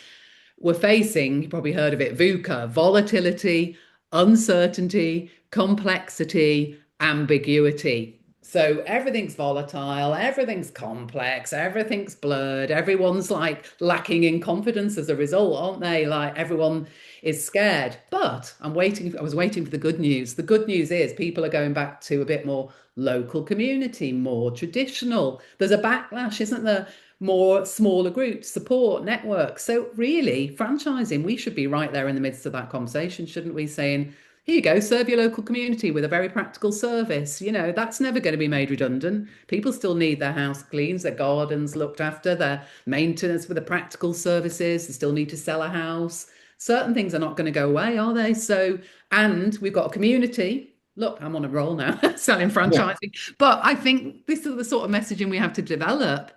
We're facing, you probably heard of it, VUCA: volatility, uncertainty, complexity, ambiguity. So everything's volatile, everything's complex, everything's blurred, everyone's like lacking in confidence as a result, aren't they? Like everyone is scared. But I was waiting for the good news. The good news is people are going back to a bit more local community, more traditional. There's a backlash, isn't there? More smaller groups, support networks. So really, franchising, we should be right there in the midst of that conversation, shouldn't we? Saying, here you go, serve your local community with a very practical service. That's never going to be made redundant. People still need their house cleaned, their gardens looked after, their maintenance with the practical services. They still need to sell a house. Certain things are not going to go away, are they? So, and we've got a community. Look, I'm on a roll now, selling franchising. Yeah. But I think this is the sort of messaging we have to develop.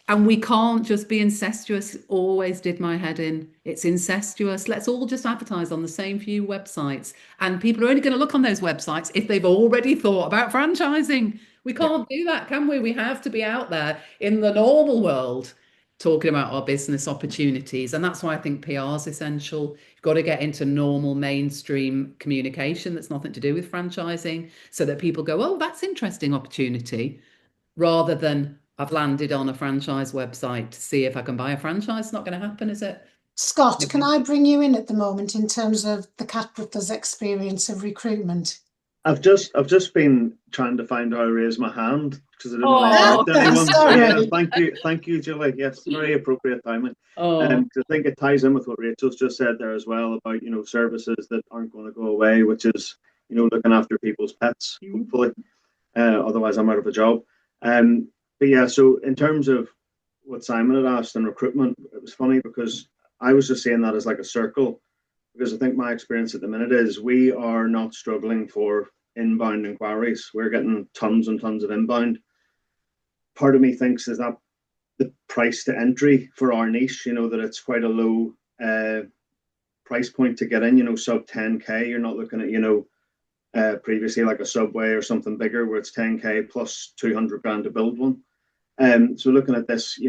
And we can't just be incestuous. Always did my head in. It's incestuous. Let's all just advertise on the same few websites. And people are only going to look on those websites if they've already thought about franchising. We can't do that, can we? We have to be out there in the normal world talking about our business opportunities. And that's why I think PR is essential. You've got to get into normal mainstream communication that's nothing to do with franchising, so that people go, oh, that's interesting opportunity, rather than, I've landed on a franchise website to see if I can buy a franchise. It's not going to happen, is it? Scott, can I bring you in at the moment in terms of the Cat Butler's experience of recruitment? I've just been trying to find how I raise my hand because I didn't want to Oh, interrupt anyone. So yeah, sorry. thank you, Julie. Yes, very appropriate timing. oh, 'Cause I think it ties in with what Rachel's just said there as well about services that aren't going to go away, which is looking after people's pets, hopefully. Otherwise, I'm out of a job. But yeah, so in terms of what Simon had asked in recruitment, it was funny because I was just saying that as like a circle because I think my experience at the minute is we are not struggling for inbound inquiries. We're getting tons and tons of inbound. Part of me thinks is that the price to entry for our niche, that it's quite a low price point to get in, sub 10K. You're not looking at, previously like a Subway or something bigger where it's 10K plus 200 grand to build one. So looking at this,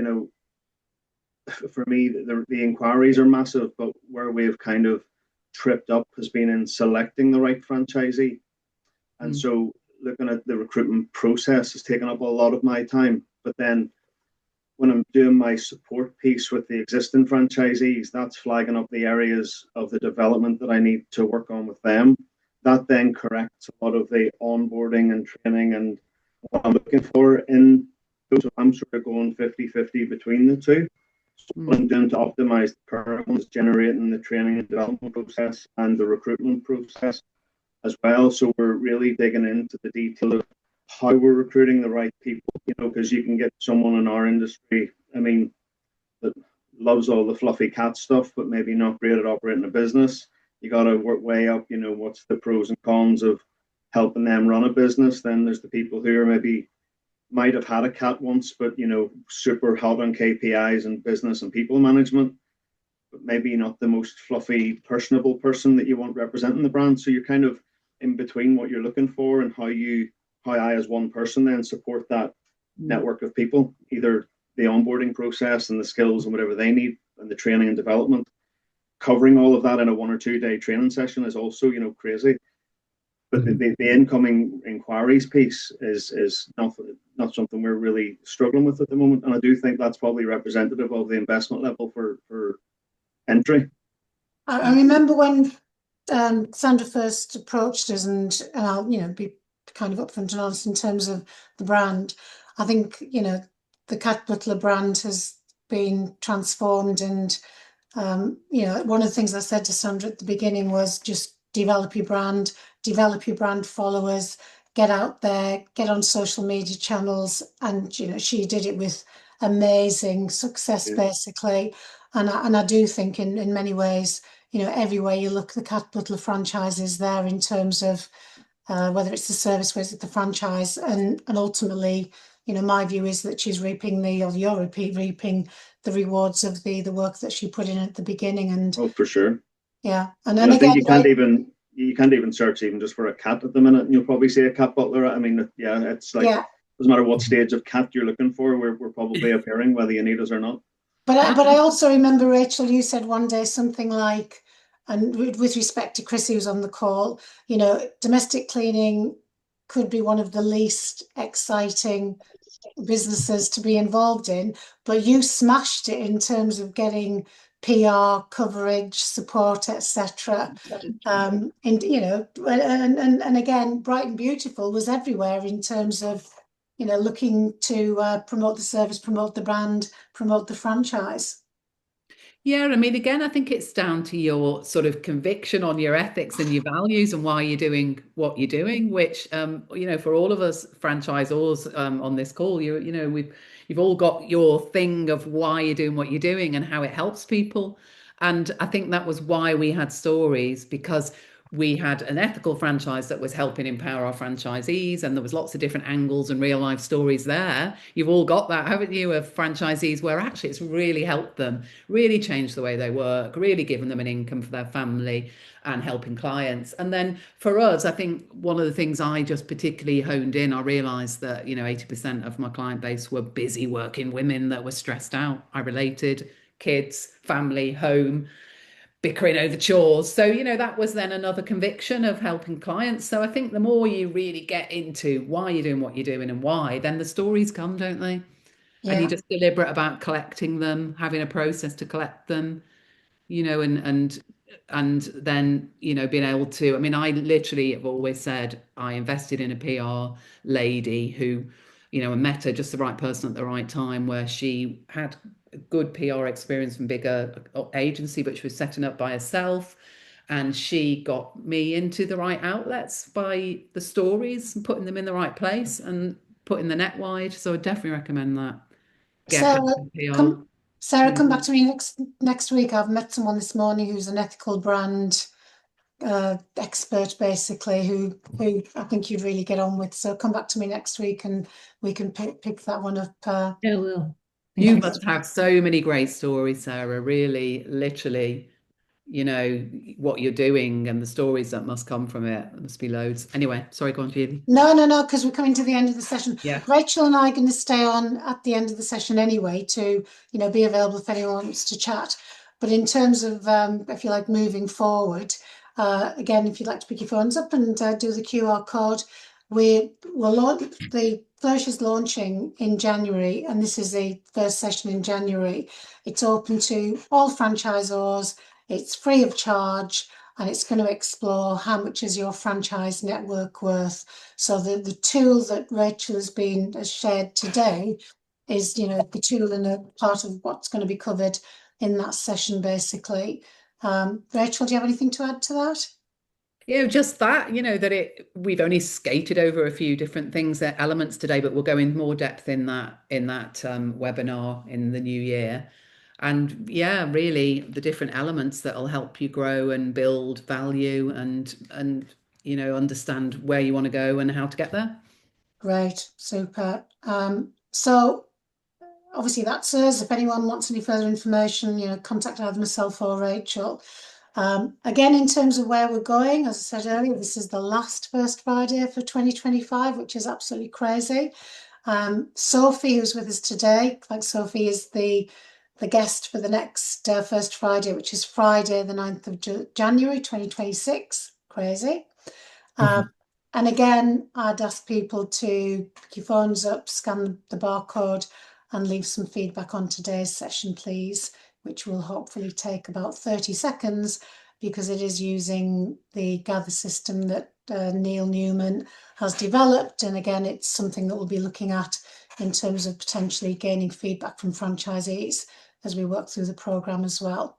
for me, the inquiries are massive, but where we've kind of tripped up has been in selecting the right franchisee. And so looking at the recruitment process has taken up a lot of my time. But then when I'm doing my support piece with the existing franchisees, that's flagging up the areas of the development that I need to work on with them. That then corrects a lot of the onboarding and training and what I'm looking for in those. So I'm sort of going 50-50 between the two. So what I'm doing to optimize the current ones, generating the training and development process and the recruitment process as well. So we're really digging into the detail of how we're recruiting the right people, because you can get someone in our industry, I mean, that loves all the fluffy cat stuff, but maybe not great at operating a business. You got to work way up, what's the pros and cons of helping them run a business. Then there's the people who are maybe might have had a cat once, but super hot on KPIs and business and people management, but maybe not the most fluffy, personable person that you want representing the brand. So you're kind of in between what you're looking for and how I as one person then support that network of people, either the onboarding process and the skills and whatever they need and the training and development. Covering all of that in a 1 or 2 day training session is also, crazy. But the incoming inquiries piece is not something we're really struggling with at the moment. And I do think that's probably representative of the investment level for entry. I remember when Sandra first approached us, and I'll be kind of upfront and honest in terms of the brand. I think the Cat Butler brand has been transformed, and one of the things I said to Sandra at the beginning was just develop your brand followers, get out there, get on social media channels, and she did it with amazing success, basically. And I do think in many ways, everywhere you look, the Cat Butler franchise is there in terms of whether it's the service, whether it's the franchise, and ultimately, my view is that she's reaping reaping the rewards of the work that she put in at the beginning. And for sure, yeah, and then I think you can't even search even just for a cat at the minute, and you'll probably see a cat butler. I mean, yeah, it's like doesn't matter what stage of cat you're looking for, we're probably appearing whether you need us or not. But I also remember, Rachel, you said one day something like, and with respect to Chris, who's on the call, domestic cleaning could be one of the least exciting businesses to be involved in, but you smashed it in terms of getting PR coverage, support, etc. And again, Bright and Beautiful was everywhere in terms of looking to promote the service, promote the brand, promote the franchise. Yeah, I mean, again, I think it's down to your sort of conviction on your ethics and your values and why you're doing what you're doing, which, for all of us franchisors on this call, you've all got your thing of why you're doing what you're doing and how it helps people. And I think that was why we had stories, because we had an ethical franchise that was helping empower our franchisees, and there was lots of different angles and real life stories there. You've all got that, haven't you, of franchisees where actually it's really helped them, really changed the way they work, really given them an income for their family and helping clients. And then for us, I think one of the things I just particularly honed in, I realized that 80% of my client base were busy working women that were stressed out. I related, kids, family, home, bickering over chores. So, that was then another conviction of helping clients. So I think the more you really get into why you're doing what you're doing and why, then the stories come, don't they? and you're Yeah. just deliberate about collecting them, having a process to collect them, and then, being able to, I mean, I literally have always said I invested in a PR lady who, I met her, just the right person at the right time, where she had a good PR experience from bigger agency, but she was setting up by herself. And she got me into the right outlets by the stories and putting them in the right place and putting the net wide. So I definitely recommend that. Get Sarah, back to PR. come back to me next week. I've met someone this morning who's an ethical brand expert, basically, who I think you'd really get on with. So come back to me next week and we can pick that one up. Yeah, will. You must have so many great stories, Sarah. Really, literally, what you're doing and the stories that must come from it. There must be loads. Anyway, sorry, go on, Julie. No, because we're coming to the end of the session. Yeah. Rachel and I are going to stay on at the end of the session anyway to, be available if anyone wants to chat. But in terms of, if you like, moving forward, again, if you'd like to pick your phones up and do the QR code, the Flourish is launching in January, and this is the first session in January. It's open to all franchisors. It's free of charge, and it's going to explore how much is your franchise network worth. So the tool that Rachel has shared today is, the tool and a part of what's going to be covered in that session, basically. Rachel, do you have anything to add to that? Just that, we've only skated over a few different things, elements today, but we'll go in more depth in that webinar in the new year. And yeah, really the different elements that will help you grow and build value and understand where you want to go and how to get there. Great, super. So obviously that's us. If anyone wants any further information, contact either myself or Rachel. Again, in terms of where we're going, as I said earlier, this is the last First Friday for 2025, which is absolutely crazy. Sophie, who's with us today, Sophie is the guest for the next First Friday, which is Friday, the 9th of January 2026. Crazy. And again, I'd ask people to pick your phones up, scan the barcode, and leave some feedback on today's session, please, which will hopefully take about 30 seconds because it is using the Gather system that Neil Newman has developed. And again, it's something that we'll be looking at in terms of potentially gaining feedback from franchisees as we work through the programme as well.